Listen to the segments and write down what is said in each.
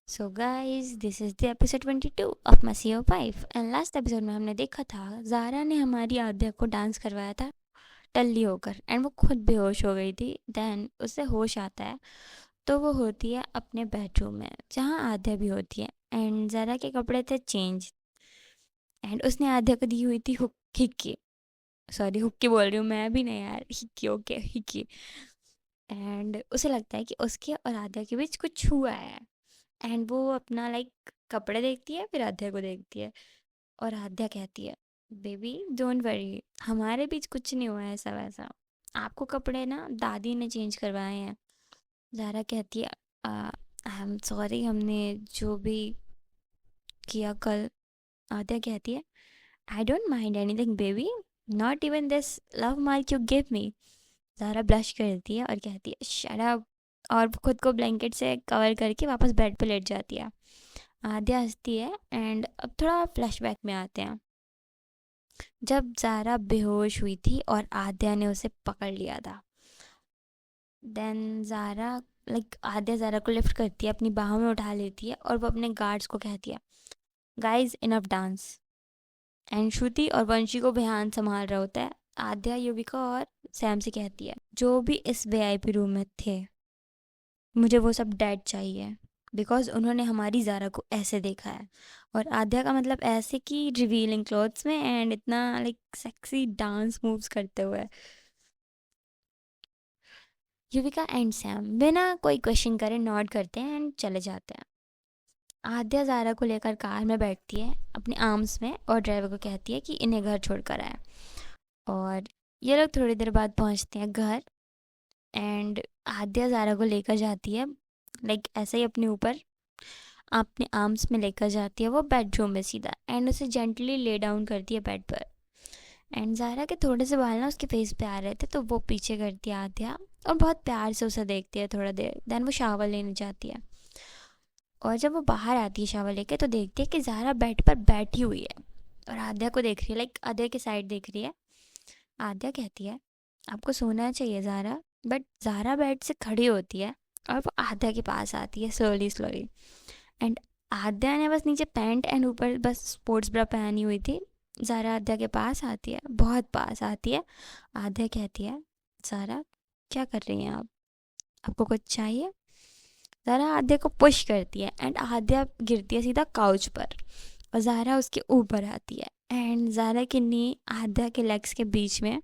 So guys this is the episode 22 of my CO 5 and last episode में हमने देखा था ज़ारा ने हमारी आद्या को डांस करवाया था टल्ली होकर एंड वो खुद बेहोश हो गई थी। देन उसे होश आता है तो वो होती है अपने बेडरूम में जहाँ आद्या भी होती है एंड ज़ारा के कपड़े थे चेंज एंड उसने आद्या को दी हुई थी हिक्की। सॉरी हुक्की बोल रही हूँ मैं भी नहीं यार, हिक्की ओके हिक्की। एंड उसे लगता है कि उसके और आद्या के बीच कुछ हुआ है एंड वो अपना कपड़े देखती है फिर आद्या को देखती है और आद्या कहती है बेबी डोंट वरी हमारे बीच कुछ नहीं हुआ है ऐसा वैसा, आपको कपड़े ना दादी ने चेंज करवाए हैं। ज़ारा कहती है आई एम सॉरी हमने जो भी किया कल। आद्या कहती है I don't mind anything baby, not even this love mark you give me. Zara blush करती है और कहती है शट अप और खुद को ब्लैंकेट से कवर करके वापस बेड पे लेट जाती है। आद्या हंसती है एंड अब थोड़ा फ्लैशबैक में आते हैं जब ज़ारा बेहोश हुई थी और आद्या ने उसे पकड़ लिया था। देन ज़ारा आद्या ज़ारा को लिफ्ट करती है, अपनी बाहों में उठा लेती है और वो अपने गार्ड्स को कहती है गाइज इनफ डांस। एंड श्रुति और वंशी को ध्यान संभाल रहा होता है। आद्या युविका और सैम से कहती है जो भी इस वीआईपी रूम में थे मुझे वो सब डेड चाहिए बिकॉज उन्होंने हमारी ज़ारा को ऐसे देखा है। और आद्या का मतलब ऐसे कि रिवीलिंग क्लोथ्स में एंड इतना सेक्सी डांस मूव्स करते हुए। युविका एंड सैम बिना कोई क्वेश्चन करे नॉट करते हैं एंड चले जाते हैं। आद्या ज़ारा को लेकर कार में बैठती है अपने आर्म्स में और ड्राइवर को कहती है कि इन्हें घर छोड़कर आए। और ये लोग थोड़ी देर बाद पहुंचते हैं घर एंड आद्या ज़ारा को लेकर जाती है ऐसे ही अपने ऊपर अपने आर्म्स में लेकर जाती है वो बेडरूम में सीधा एंड उसे जेंटली ले डाउन करती है बेड पर। एंड ज़ारा के थोड़े से बाल ना उसके फेस पे आ रहे थे तो वो पीछे करती है आद्या और बहुत प्यार से उसे देखती है थोड़ा देर। देन वो शावर लेने जाती है और जब वो बाहर आती है शावर लेके तो देखती है कि ज़ारा बेड पर बैठी हुई है और आद्या को देख रही है, आद्या की साइड देख रही है। आद्या कहती है आपको सोना चाहिए ज़ारा, बट ज़ारा बेड से खड़ी होती है और वो आद्या के पास आती है स्लोली स्लोली। एंड आद्या ने बस नीचे पैंट एंड ऊपर बस स्पोर्ट्स ब्रा पहनी हुई थी। ज़ारा आद्या के पास आती है, बहुत पास आती है। आद्या कहती है ज़ारा क्या कर रही हैं आप, आपको कुछ चाहिए। ज़ारा आद्या को पुश करती है एंड आद्या गिरती है सीधा काउच पर और ज़ारा उसके ऊपर आती है एंड ज़ारा की नी आद्या के लेग्स के बीच में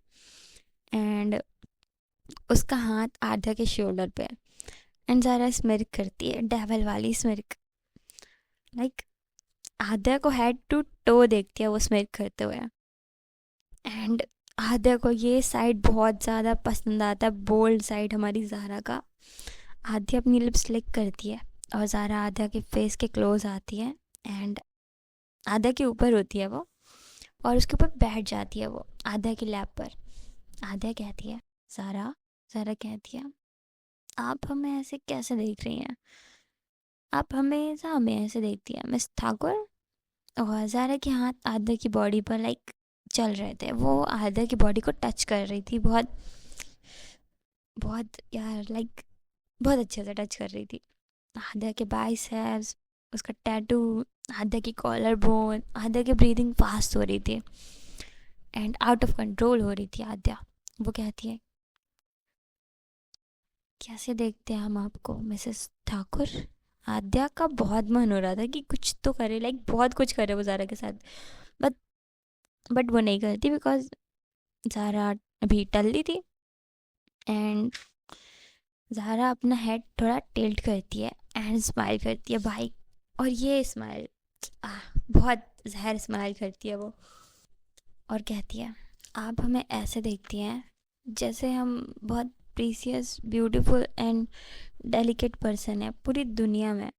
एंड उसका हाथ आद्या के शोल्डर पे एंड ज़ारा स्मिर्क करती है, डेवल वाली स्मिर्क। आद्या को हेड टू टो देखती है वो स्मिर्क करते हुए एंड आद्या को ये साइड बहुत ज़्यादा पसंद आता है, बोल्ड साइड हमारी ज़ारा का। आद्या अपनी लिप्स लिक करती है और ज़ारा आद्या के फेस के क्लोज आती है एंड आद्या के ऊपर होती है वो और उसके ऊपर बैठ जाती है वो आद्या की लैप पर। आद्या कहती है ज़ारा, ज़ारा कहती है आप हमें ऐसे कैसे देख रही हैं, आप हमेशा हमें ऐसे देखती हैं मिस ठाकुर। और ज़ारा के हाथ आद्या की बॉडी पर चल रहे थे, वो आद्या की बॉडी को टच कर रही थी बहुत बहुत यार बहुत अच्छे से टच कर रही थी। आद्या के बाइसेप्स, उसका टैटू, आद्या की कॉलर बोन, आद्या की ब्रीदिंग फास्ट हो रही थी एंड आउट ऑफ कंट्रोल हो रही थी आद्या। वो कहती है कैसे देखते हैं हम आपको मिसेस ठाकुर। आद्या का बहुत मन हो रहा था कि कुछ तो करे, बहुत कुछ करे वो ज़ारा के साथ, बट बट वो नहीं करती बिकॉज ज़ारा अभी टल रही थी एंड ज़ारा अपना हेड थोड़ा टिल्ट करती है एंड स्माइल करती है भाई। और ये स्माइल बहुत जहर स्माइल करती है वो और कहती है आप हमें ऐसे देखती हैं जैसे हम बहुत precious beautiful and delicate person है पूरी दुनिया में।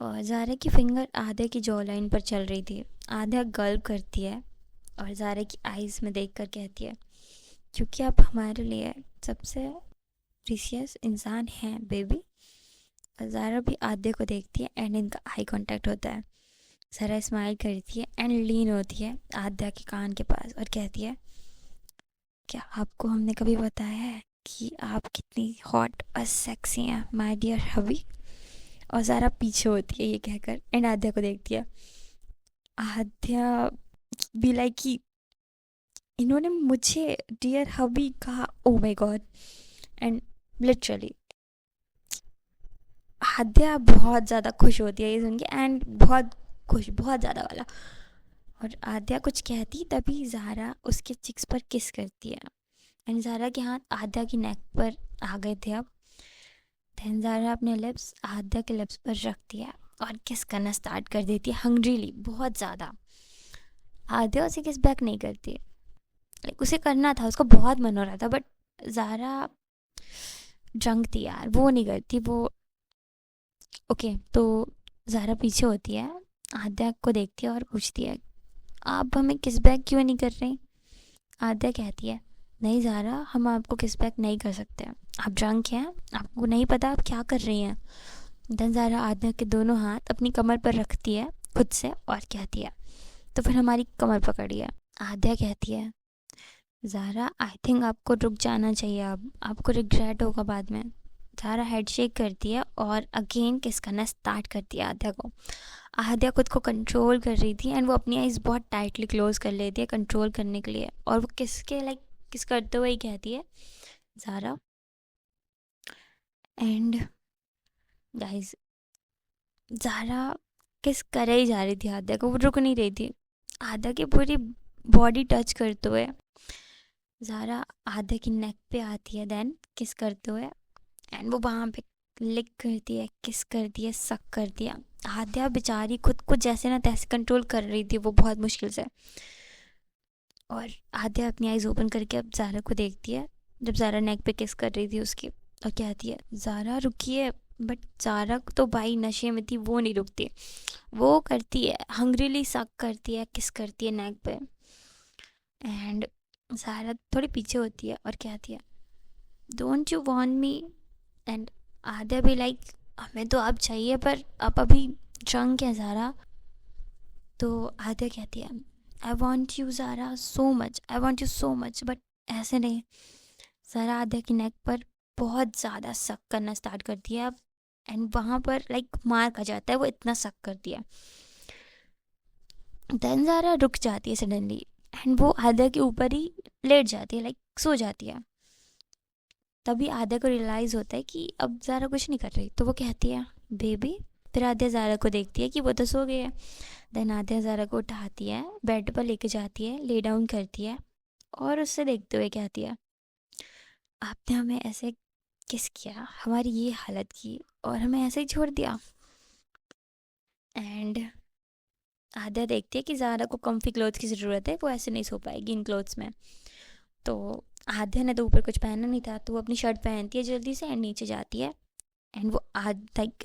और ज़ारा की फिंगर आधे की जॉ लाइन पर चल रही थी। आधा गल्प करती है और ज़ारा की आइज़ में देखकर कहती है क्योंकि आप हमारे लिए सबसे प्रीसियस इंसान हैं बेबी। और ज़ारा भी आधे को देखती है एंड इनका आई कांटेक्ट होता है। ज़ारा स्माइल करती है एंड लीन होती है आद्या के कान के पास और कहती है क्या आपको हमने कभी बताया है कि आप कितनी हॉट और सेक्सी हैं माय डियर हबी। और ज़ारा पीछे होती है ये कहकर एंड आद्या को देखती है। आद्या भी लाइक कि इन्होंने मुझे डियर हबी कहा, oh my god. And literally Aadya बहुत ज़्यादा खुश होती है ये सुन के, एंड बहुत खुश, बहुत ज़्यादा वाला। और आद्या कुछ कहती तभी ज़ारा उसके चिक्स पर किस करती है एंड ज़ारा के हाथ आद्या की नेक पर आ गए थे अब। देन ज़ारा अपने लिप्स आद्या के लिप्स पर रखती है और किस करना स्टार्ट कर देती है हंग्रीली, बहुत ज़्यादा। आद्या उसे किस बैक नहीं करती, लाइक उसे करना था, उसको बहुत मन हो रहा था, बट ज़ारा ड्रंक थी यार, वो नहीं करती वो। ओके तो ज़ारा पीछे होती है, आद्या को देखती है और पूछती है आप हमें किस बैक क्यों नहीं कर रहे। आद्या कहती है नहीं ज़ारा, हम आपको किस बैक नहीं कर सकते, आप ड्रंक हैं, आपको नहीं पता आप क्या कर रही हैं। देन ज़ारा आद्या के दोनों हाथ अपनी कमर पर रखती है खुद से और कहती है तो फिर हमारी कमर पकड़िए। आद्या कहती है ज़ारा आई थिंक आपको रुक जाना चाहिए, अब आपको रिग्रेट होगा बाद में। ज़ारा हेड शेक करती है और अगेन किस करना स्टार्ट करती है आद्या को। आद्या खुद को कंट्रोल कर रही थी एंड वो अपनी आइज़ बहुत टाइटली क्लोज कर लेती है कंट्रोल करने के लिए, और वो किसके लाइक किस करते हुए ही कहती है ज़ारा। एंड गाइस ज़ारा किस करे ही जा रही थी आद्या को, वो रुक नहीं रही थी। आद्या की पूरी बॉडी टच करते हुए ज़ारा आद्या की नेक पे आती है, देन किस करते हुए एंड वो वहाँ पे लिक करती है, किस करती है, सक करती है। आद्या बेचारी खुद को जैसे ना तैसे कंट्रोल कर रही थी वो बहुत मुश्किल से। और आद्या अपनी आइज़ ओपन करके अब ज़ारा को देखती है जब ज़ारा नेक पे किस कर रही थी उसकी, और कहती है ज़ारा रुकिए। बट ज़ारा तो भाई नशे में थी, वो नहीं रुकती, वो करती है हंग्रीली, सक करती है, किस करती है नेक पे। एंड ज़ारा थोड़ी पीछे होती है और कहती है don't you want me. And Aadya भी लाइक हमें तो आप चाहिए पर आप अभी ड्रंक है ज़ारा। तो आद्या कहती है I want you Zara so much, I want you so much, but ऐसे नहीं। ज़ारा आद्या की नेक पर बहुत ज़्यादा सक करना स्टार्ट करती है अब, एंड वहाँ पर लाइक मार खा जाता है, वो इतना सक करती है। देन ज़ारा रुक जाती है सडनली एंड वो आद्या के ऊपर ही लेट जाती है, लाइक सो जाती है। तभी आद्या को रियलाइज़ होता है कि अब ज़ारा कुछ नहीं कर रही, तो वो कहती है बेबी। फिर आद्या ज़ारा को देखती है कि वो तो सो गई है। देन आद्या ज़ारा को उठाती है, बेड पर लेके जाती है, ले डाउन करती है और उससे देखते हुए कहती है आपने हमें ऐसे किस किया, हमारी ये हालत की और हमें ऐसे ही छोड़ दिया। एंड आद्या देखती है कि ज़ारा को कम्फी क्लोथ्स की ज़रूरत है, वो ऐसे नहीं सो पाएगी इन क्लोथ्स में। तो आद्या ने तो ऊपर कुछ पहना नहीं था, तो वो अपनी शर्ट पहनती है जल्दी से एंड नीचे जाती है एंड वो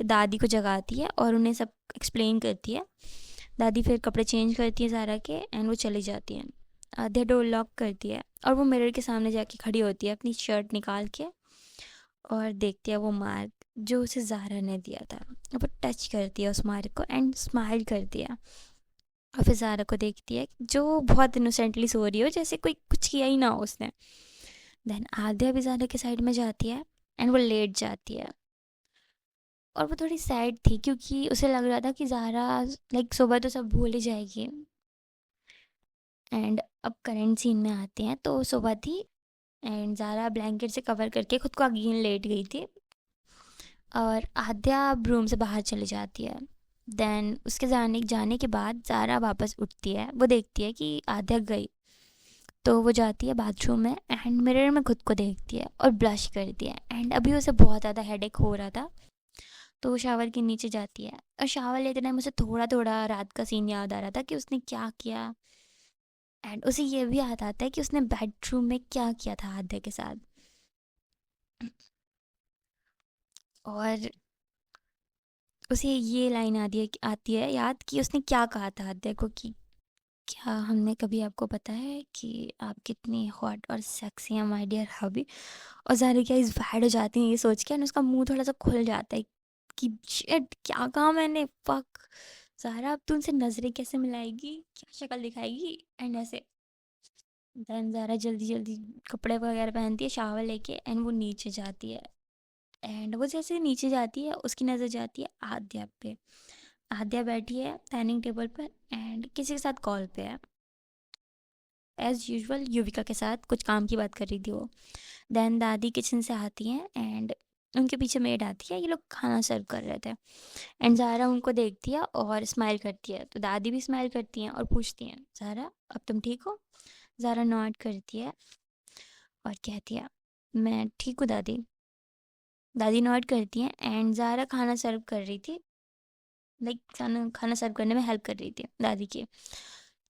दादी को जगाती है और उन्हें सब एक्सप्लेन करती है। दादी फिर कपड़े चेंज करती है ज़ारा के एंड वो चली जाती है। आद्या डोर लॉक करती है और वो मिरर के सामने जाके खड़ी होती है अपनी शर्ट निकाल के और देखती है वो मार्क जो उसे ज़ारा ने दिया था। वो टच करती है उस मार्क को एंड स्माइल करती है और फिर ज़ारा को देखती है जो बहुत इनोसेंटली सो रही हो, जैसे कोई कुछ किया ही ना हो उसने। देन आद्या भी ज़ारा के साइड में जाती है एंड वो लेट जाती है और वो थोड़ी सैड थी क्योंकि उसे लग रहा था कि ज़ारा लाइक सुबह तो सब भूल ही जाएगी। एंड अब करंट सीन में आते हैं, तो सुबह थी एंड ज़ारा ब्लैंकेट से कवर करके खुद को अगेन लेट गई थी और आद्या रूम से बाहर चली जाती है। देन उसके जाने के बाद ज़ारा वापस उठती है, वो देखती है कि आद्या गई, तो वो जाती है बाथरूम में एंड मिरर में खुद को देखती है और ब्लश करती है। एंड अभी उसे बहुत ज़्यादा हेडेक हो रहा था, तो वो शावर के नीचे जाती है और शावर लेते टाइम उसे थोड़ा थोड़ा रात का सीन याद आ रहा था कि उसने क्या किया। एंड उसे ये भी याद आता है कि उसने बेडरूम में क्या किया था आद्या के साथ। और उसे ये लाइन आती है याद कि उसने क्या कहा था आद्या को कि क्या हमने कभी आपको पता है कि आप कितनी हॉट और सेक्सी हैं माय डियर हबी। और ज़ारा क्या इस वैड हो जाती है ये सोच के एंड उसका मुंह थोड़ा सा खुल जाता है कि शिट क्या कहा मैंने, फक। ज़ारा अब तू उनसे नज़रें कैसे मिलाएगी, क्या शक्ल दिखाएगी एंड ऐसे। देन ज़ारा जल्दी जल्दी कपड़े वगैरह पहनती है शावर लेके एंड वो नीचे जाती है एंड वो जैसे नीचे जाती है उसकी नज़र जाती है आद्या पे। आद्या बैठी है डाइनिंग टेबल पर एंड किसी के साथ कॉल पे है, एज यूजुअल युविका के साथ कुछ काम की बात कर रही थी वो। देन दादी किचन से आती हैं एंड उनके पीछे मेड आती है, ये लोग खाना सर्व कर रहे थे। एंड ज़ारा उनको देखती है और स्माइल करती है, तो दादी भी स्माइल करती हैं और पूछती हैं ज़ारा अब तुम ठीक हो। ज़ारा नॉट करती है और कहती है मैं ठीक हूँ दादी। दादी नॉट करती हैं एंड ज़ारा खाना सर्व कर रही थी, लाइक खाना खाना सर्व करने में हेल्प कर रही थी दादी की।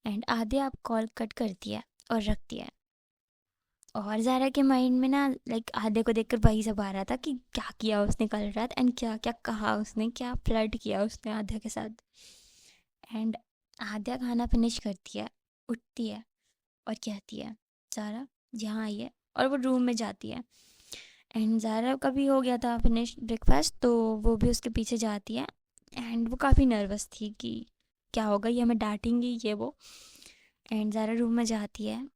एंड आधे आप कॉल कट करती है और रखती है। और ज़ारा के माइंड में ना लाइक आधे को देखकर वही सब आ रहा था कि क्या किया उसने कल रात एंड क्या क्या कहा उसने, क्या फ्लर्ट किया उसने आध्या के साथ। एंड आध्या खाना फिनिश करती है, उठती है और कहती है ज़ारा यहाँ आई है, और वो रूम में जाती है। एंड ज़ारा का भी हो गया था फिनिश ब्रेकफास्ट, तो वो भी उसके पीछे जाती है। एंड वो काफ़ी नर्वस थी कि क्या होगा, ये हमें डांटेंगी ये वो। एंड ज़ारा रूम में जाती है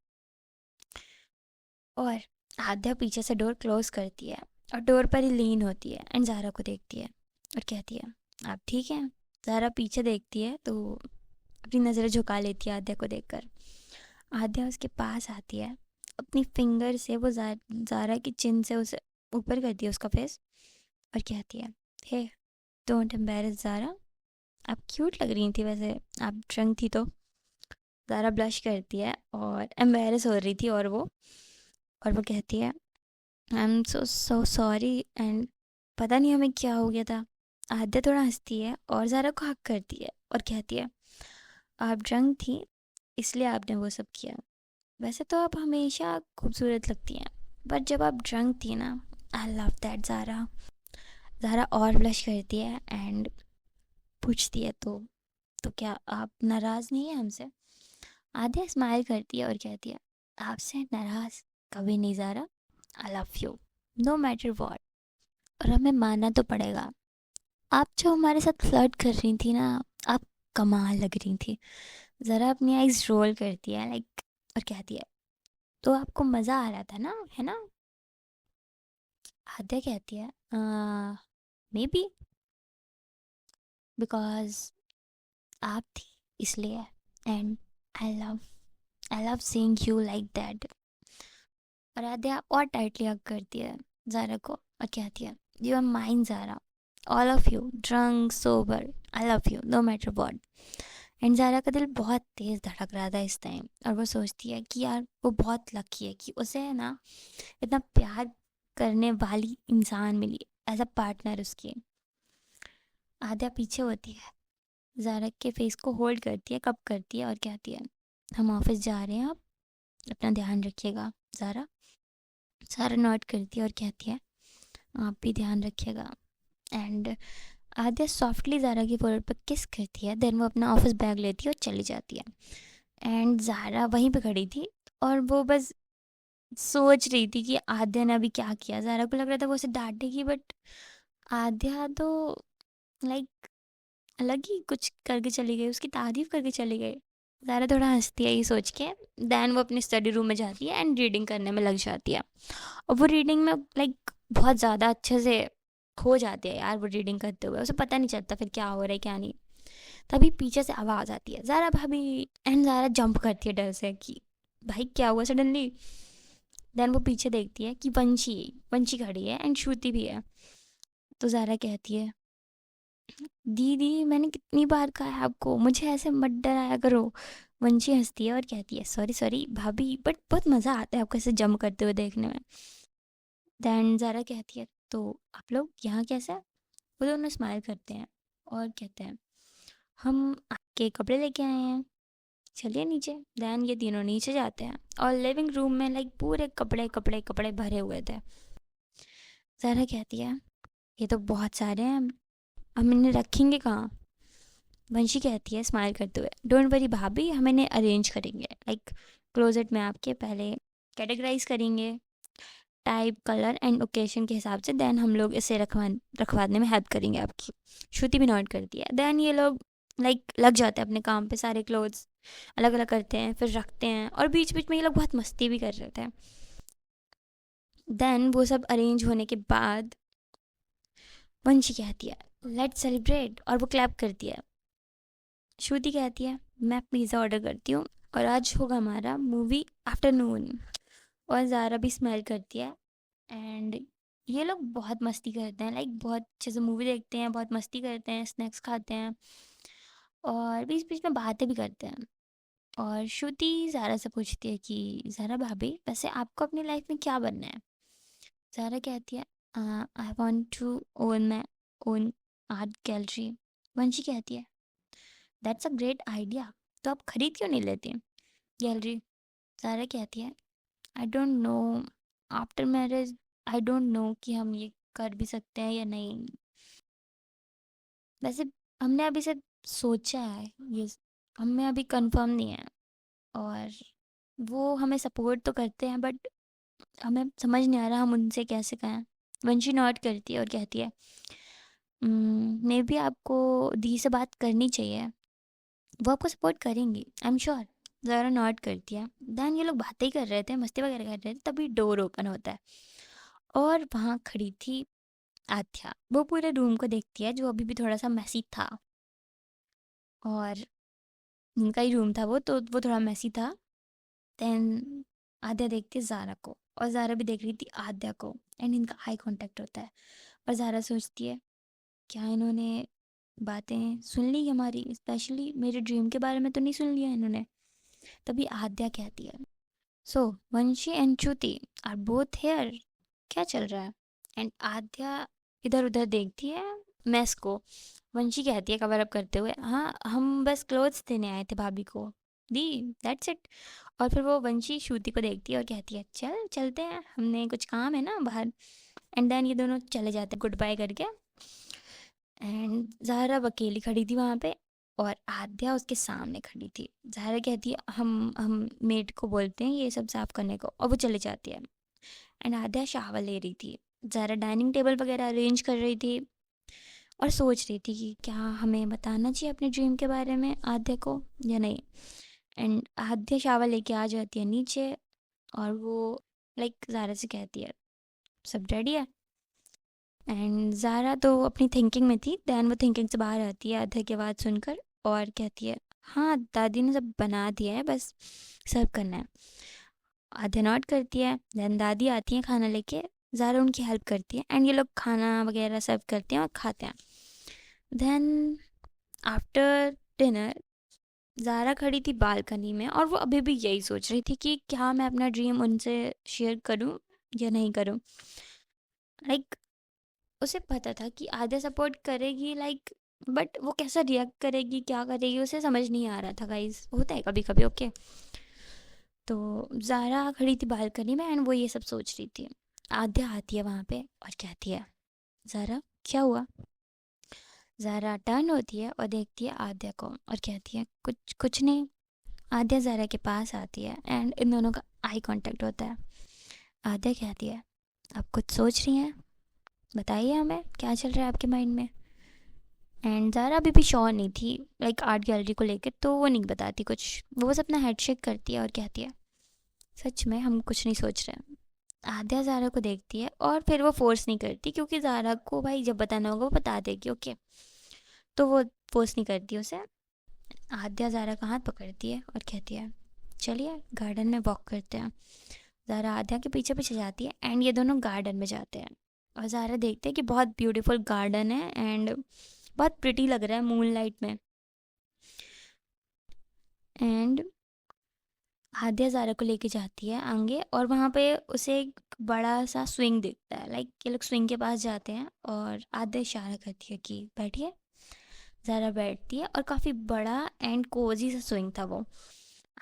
और आद्या पीछे से डोर क्लोज करती है और डोर पर ही लीन होती है एंड ज़ारा को देखती है और कहती है आप ठीक हैं। ज़ारा पीछे देखती है तो अपनी नज़रें झुका लेती है आद्या को देखकर। आद्या उसके पास आती है, अपनी फिंगर से वो ज़ारा की चिन से उसे ऊपर करती है उसका फेस और कहती है हे डोंट एम्बैरस ज़ारा। आप क्यूट लग रही थी वैसे, आप ड्रंक थी तो। ज़ारा ब्लश करती है और एम्बैरस हो रही थी और वो कहती है I am so so sorry and पता नहीं हमें क्या हो गया था। आद्या थोड़ा हंसती है और ज़ारा को हक करती है और कहती है आप ड्रंक थी इसलिए आपने वो सब किया। वैसे तो आप हमेशा खूबसूरत लगती हैं, बट जब आप ड्रंक थी ना, I love that Zara. Zara और ब्लश करती है एंड पूछती है तो क्या आप नाराज़ नहीं है हमसे। आद्या स्माइल करती है और कहती है आपसे नाराज़ कभी नहीं Zara, I love you no matter what. और हमें मानना तो पड़ेगा, आप जो हमारे साथ फ्लर्ट कर रही थी ना, आप कमाल लग रही थी। ज़रा अपनी आइज रोल करती है लाइक और कहती है तो आपको मज़ा आ रहा था ना, है ना। आद्या कहती है मे बी बिकॉज आप थी इसलिए, and I love seeing you like that. और आद्या और टाइटली हग करती है ज़ारा को और कहती है you are mine Zara, all of you drunk sober, I love you no matter what. And Zara का दिल बहुत तेज़ धड़क रहा था इस टाइम, और वो सोचती है कि यार वो बहुत लकी है कि उसे है ना इतना प्यार करने वाली इंसान मिली एज अ पार्टनर उसकी। आद्या पीछे होती है, ज़ारा के फेस को होल्ड करती है, कब करती है और कहती है हम ऑफिस जा रहे हैं, आप अपना ध्यान रखिएगा ज़ारा। ज़ारा नोट करती है और कहती है आप भी ध्यान रखिएगा। एंड आद्या सॉफ्टली ज़ारा की फोrehead पर किस करती है, देन वो अपना ऑफिस बैग लेती है और चली जाती है। एंड ज़ारा वहीं पे खड़ी थी और वो बस सोच रही थी कि आद्या ने अभी क्या किया। ज़ारा को लग रहा था वो उसे डांटेगी, बट आद्या तो लाइक अलग ही कुछ करके चली गई, उसकी तारीफ करके चली गई। ज़ारा थोड़ा हंसती है ये सोच के। दैन वो अपने स्टडी रूम में जाती है एंड रीडिंग करने में लग जाती है। और वो रीडिंग में लाइक बहुत ज़्यादा अच्छे से खो जाती है यार, वो रीडिंग करते हुए उसे पता नहीं चलता फिर क्या हो रहा है क्या नहीं। तभी पीछे से आवाज़ आती है ज़ारा भाभी, एंड ज़ारा जंप करती है डर से कि भाई क्या हुआ सडनली। देन वो पीछे देखती है कि वंशी वंशी खड़ी है एंड श्रुति भी है। तो ज़ारा कहती है दीदी मैंने कितनी बार कहा है आपको मुझे ऐसे मत डराया करो। वंशी हंसती है और कहती है सॉरी सॉरी भाभी, बट बहुत मज़ा आता है आपको ऐसे जंप करते हुए देखने में। दैन ज़ारा कहती है तो आप लोग यहाँ कैसे। वो दोनों स्माइल करते हैं और कहते हैं हम आपके कपड़े लेके आए हैं, चलिए नीचे। दैन ये तीनों नीचे जाते हैं और लिविंग रूम में लाइक पूरे कपड़े कपड़े कपड़े भरे हुए थे। ज़ारा कहती है ये तो बहुत सारे हैं, हम इन्हें रखेंगे कहाँ। वंशी कहती है स्माइल करते हुए डोंट वरी भाभी, हम इन्हें अरेंज करेंगे लाइक क्लोजेट में आपके पहले कैटेगराइज करेंगे टाइप कलर एंड ओकेशन के हिसाब से, देन हम लोग इसे रखवाने में हेल्प करेंगे आपकी। श्रुति भी नोट करती है। देन ये लोग लाइक लग जाते हैं अपने काम पे, सारे क्लोथ्स अलग अलग करते हैं फिर रखते हैं, और बीच बीच में ये लोग बहुत मस्ती भी कर रहे थे। देन वो सब अरेंज होने के बाद वंशी कहती है लेट्स सेलिब्रेट और वो क्लैप करती है। श्रुति कहती है मैं पिज़्ज़ा ऑर्डर करती हूँ और आज होगा हमारा मूवी आफ्टरनून। और ज़ारा भी स्माइल करती है। एंड ये लोग बहुत मस्ती करते हैं, लाइक बहुत अच्छे से मूवी देखते हैं, बहुत मस्ती करते हैं, स्नैक्स खाते हैं और बीच बीच में बातें भी करते हैं। और श्रुति ज़ारा से पूछती है कि ज़ारा भाभी वैसे आपको अपनी लाइफ में क्या बनना है। ज़ारा कहती है I want to own my own art gallery. Vanshi कहती है दैट्स अ ग्रेट आइडिया, तो आप खरीद क्यों नहीं लेती गैलरी। ज़ारा कहती है I don't know, after marriage I don't know कि हम ये कर भी सकते हैं या नहीं। वैसे हमने अभी से सोचा है ये, हमें अभी कंफर्म नहीं है। और वो हमें सपोर्ट तो करते हैं बट हमें समझ नहीं आ रहा हम उनसे कैसे कहें। वंशी नॉट करती है और कहती है मे बी आपको दी से बात करनी चाहिए, वो आपको सपोर्ट करेंगी आई एम श्योर। ज़रा नॉट करती है। देन ये लोग बातें ही कर रहे थे, मस्ती वगैरह कर रहे थे, तभी डोर ओपन होता है और वहाँ खड़ी थी आध्या। वो पूरे रूम को देखती है जो अभी भी थोड़ा सा मैसी था और उनका ही रूम था वो, तो वो थोड़ा मैसी था। देन आध्या देखती है ज़ारा को और ज़ारा भी देख रही थी आध्या को एंड इनका आई कांटेक्ट होता है। और ज़ारा सोचती है क्या इन्होंने बातें सुन ली हमारी, स्पेशली मेरे ड्रीम के बारे में तो नहीं सुन लिया इन्होंने। तभी आद्या कहती है so Vanshi and Shruti are both here, क्या चल रहा है। एंड आद्या इधर उधर देखती है मैस को। वंशी कहती है कवर अप करते हुए हाँ हम बस क्लोथ्स देने आए थे भाभी को, दी दैट्स इट। और फिर वो वंशी श्रुति को देखती है और कहती है चल चलते हैं, हमने कुछ काम है ना बाहर। एंड देन ये दोनों चले जाते हैं गुड बाय करके। एंड ज़ाहरा अकेली खड़ी थी वहाँ पे और आद्या उसके सामने खड़ी थी। ज़ाहरा कहती है हम मेड को बोलते हैं ये सब साफ करने को, और वो चली जाती है। एंड आद्या शावर ले रही थी। ज़ाहरा डाइनिंग टेबल वगैरह अरेंज कर रही थी और सोच रही थी कि क्या हमें बताना चाहिए अपने ड्रीम के बारे में आद्या को या नहीं। एंड आद्या शावर लेके आ जाती है नीचे और वो लाइक ज़ाहरा से कहती है सब रेडी है। एंड ज़ारा तो अपनी थिंकिंग में थी। दैन वो थिंकिंग से बाहर आती है आधे की आवाज़ सुनकर और कहती है हाँ दादी ने सब बना दिया है, बस सर्व करना है। आधे नॉट करती है। दैन दादी आती है खाना लेके, ज़ारा उनकी हेल्प करती है एंड ये लोग खाना वगैरह सर्व करते हैं और खाते हैं। देन आफ्टर डिनर ज़ारा खड़ी थी बालकनी में और वो अभी भी यही सोच रही थी कि क्या मैं अपना ड्रीम उनसे शेयर करूं या नहीं करूं। लाइक उसे पता था कि आद्या सपोर्ट करेगी, लाइक बट वो कैसा रिएक्ट करेगी, क्या करेगी, उसे समझ नहीं आ रहा था। गाइस होता है कभी कभी, ओके। तो ज़ारा खड़ी थी बालकनी में एंड वो ये सब सोच रही थी। आद्या आती है वहाँ पे और कहती है ज़ारा क्या हुआ। ज़ारा टर्न होती है और देखती है आद्या को और कहती है कुछ कुछ नहीं। आद्या ज़ारा के पास आती है एंड इन दोनों का आई कांटेक्ट होता है। आद्या कहती है आप कुछ सोच रही हैं, बताइए हमें क्या चल रहा है आपके माइंड में। एंड ज़ारा अभी भी श्योर नहीं थी लाइक आर्ट गैलरी को लेकर, तो वो नहीं बताती कुछ। वो बस अपना हेड शेक करती है और कहती है सच में हम कुछ नहीं सोच रहे। आद्या ज़ारा को देखती है और फिर वो फोर्स नहीं करती क्योंकि ज़ारा को भाई जब बताना होगा वो बता देगी, ओके। तो वो फोर्स नहीं करती उसे। आद्या ज़ारा का हाथ पकड़ती है और कहती है चलिए गार्डन में वॉक करते हैं। ज़ारा आद्या के पीछे पीछे जाती है एंड ये दोनों गार्डन में जाते हैं। और ज़ारा देखते हैं कि बहुत ब्यूटीफुल गार्डन है एंड बहुत प्रिटी लग रहा है मून लाइट में। एंड आद्या ज़ारा को लेके जाती है आगे और वहाँ पे उसे एक बड़ा सा स्विंग दिखता है। लाइक ये लोग स्विंग के पास जाते हैं और आद्या इशारा करती है कि बैठिए। ज़ारा बैठती है और काफ़ी बड़ा एंड कोजी सा स्विंग था वो।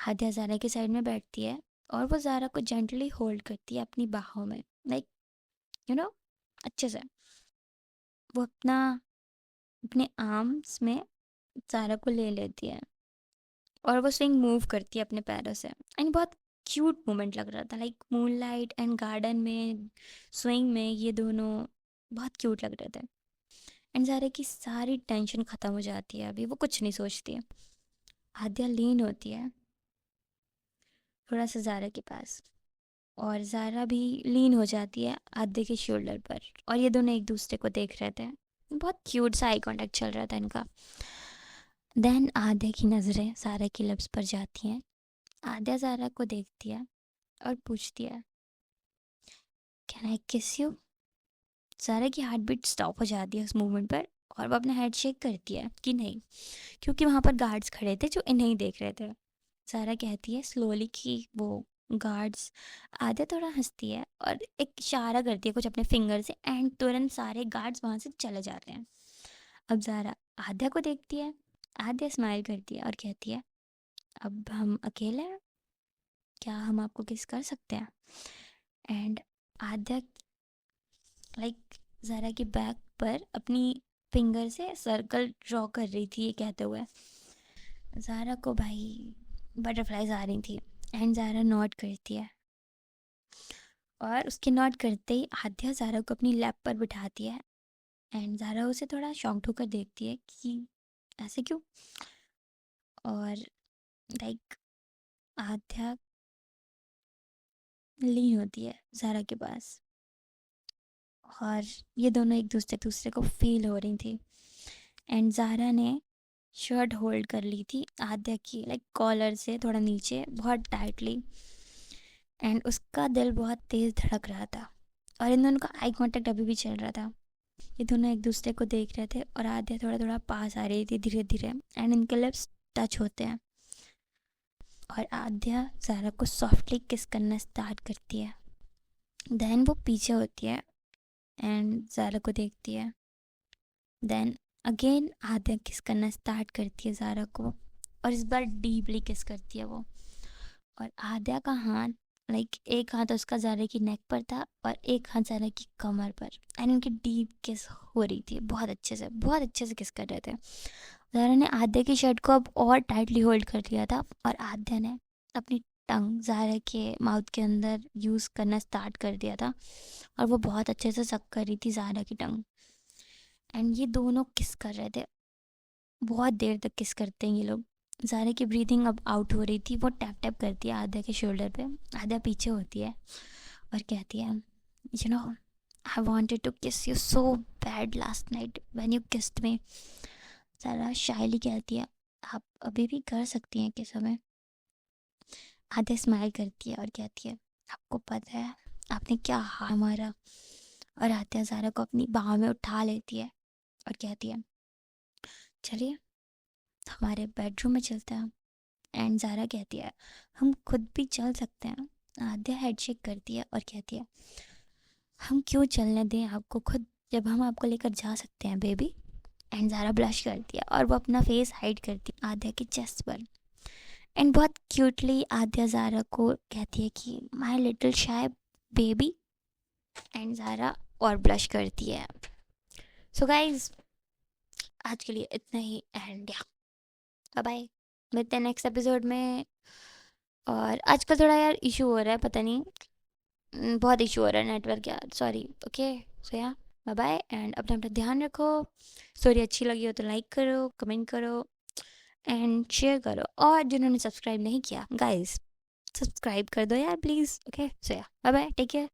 आद्या ज़ारा के साइड में बैठती है और वो ज़ारा को जेंटली होल्ड करती है अपनी बाहों में, लाइक यू नो अच्छे से। वो अपने आर्म्स में ज़ारा को ले लेती है और वो स्विंग मूव करती है अपने पैरों से एंड बहुत क्यूट मोमेंट लग रहा था। लाइक मूनलाइट एंड गार्डन में स्विंग में ये दोनों बहुत क्यूट लग रहे थे। एंड ज़ारा की सारी टेंशन ख़त्म हो जाती है, अभी वो कुछ नहीं सोचती है। आद्या लीन होती है थोड़ा सा ज़ारा के पास और ज़ारा भी लीन हो जाती है आद्या के शोल्डर पर और ये दोनों एक दूसरे को देख रहे थे। बहुत क्यूट सा आई कांटेक्ट चल रहा था इनका। देन आद्या की नज़रें ज़ारा की लिप्स पर जाती हैं। आद्या ज़ारा को देखती है और पूछती है, कैन आई किस यू? ज़ारा की हार्ट बीट स्टॉप हो जाती है उस मूवमेंट पर, और वो अपना हेड शेक करती है कि नहीं, क्योंकि वहाँ पर गार्ड्स खड़े थे जो इन्हें ही देख रहे थे। ज़ारा कहती है स्लोली कि वो गार्ड्स। आद्या थोड़ा हंसती है और एक इशारा करती है कुछ अपने फिंगर से, एंड तुरंत सारे गार्ड्स वहाँ से चले जाते हैं। अब ज़ारा आद्या को देखती है। आद्या स्माइल करती है और कहती है, अब हम अकेले हैं, क्या हम आपको किस कर सकते हैं? एंड आद्या लाइक ज़ारा की बैक पर अपनी फिंगर से सर्कल ड्रॉ कर रही थी, ये कहते हुए। ज़ारा को भाई बटरफ्लाईज आ रही थी, एंड ज़ारा नोट करती है, और उसके नोट करते ही आद्या ज़ारा को अपनी लैप पर बिठाती है। एंड ज़ारा उसे थोड़ा शॉक्ड होकर देखती है कि ऐसे क्यों। और लाइक आद्या लीन होती है ज़ारा के पास, और ये दोनों एक दूसरे को फील हो रही थी। एंड ज़ारा ने शर्ट होल्ड कर ली थी आद्या की लाइक कॉलर से थोड़ा नीचे बहुत टाइटली, एंड उसका दिल बहुत तेज़ धड़क रहा था, और इन दोनों का आई कांटेक्ट अभी भी चल रहा था। ये दोनों एक दूसरे को देख रहे थे, और आद्या थोड़ा थोड़ा पास आ रही थी धीरे धीरे, एंड इनके लिप्स टच होते हैं, और आद्या ज़ारा को सॉफ्टली किस करना स्टार्ट करती है। देन वो पीछे होती है एंड ज़ारा को देखती है। देन अगेन आद्या किस करना स्टार्ट करती है ज़ारा को, और इस बार डीपली किस करती है वो। और आद्या का हाथ लाइक एक हाथ उसका ज़ारा की नेक पर था और एक हाथ ज़ारा की कमर पर, एंड उनकी डीप किस हो रही थी, बहुत अच्छे से किस कर रहे थे। ज़ारा ने आद्या की शर्ट को अब और टाइटली होल्ड कर लिया था, और आद्या ने अपनी टंग ज़ारा के माउथ के अंदर यूज़ करना स्टार्ट कर दिया था, और वो बहुत अच्छे से सक कर रही थी ज़ारा की टंग। एंड ये दोनों किस कर रहे थे, बहुत देर तक किस करते हैं ये लोग। ज़ारा की ब्रीथिंग अब आउट हो रही थी, वो टैप टैप करती है आद्या के शोल्डर पे। आद्या पीछे होती है और कहती है, you know I wanted to kiss you so bad last night when you kissed me. Zara shyly कहती है, आप अभी भी कर सकती हैं किस हमें। आद्या स्माइल करती है और कहती है, आपको पता है आपने क्या हाल मारा। और आद्या ज़ारा को अपनी बाहों में उठा लेती है और कहती है, चलिए हमारे बेडरूम में चलते हैं। एंड ज़ारा कहती है, हम खुद भी चल सकते हैं। आद्या हेड शेक करती है और कहती है, हम क्यों चलने दें आपको खुद, जब हम आपको लेकर जा सकते हैं बेबी। एंड ज़ारा ब्लश करती है और वो अपना फेस हाइड करती है आद्या के चेस्ट पर। एंड बहुत क्यूटली आद्या ज़ारा को कहती है कि my little shy baby. And Zara और ब्लश करती है। सो गाइज आज के लिए इतना ही, एंड या बाय बाय, मिलते हैं नेक्स्ट एपिसोड में। और आजकल थोड़ा यार इशू हो रहा है, पता नहीं बहुत इशू हो रहा है नेटवर्क यार, सॉरी। ओके सो या बाय बाय, एंड अपना अपना ध्यान रखो। स्टोरी अच्छी लगी हो तो लाइक करो, कमेंट करो एंड शेयर करो, और जिन्होंने सब्सक्राइब नहीं किया गाइस सब्सक्राइब कर दो यार प्लीज़। ओके सो या बाय बाय, टेक केयर।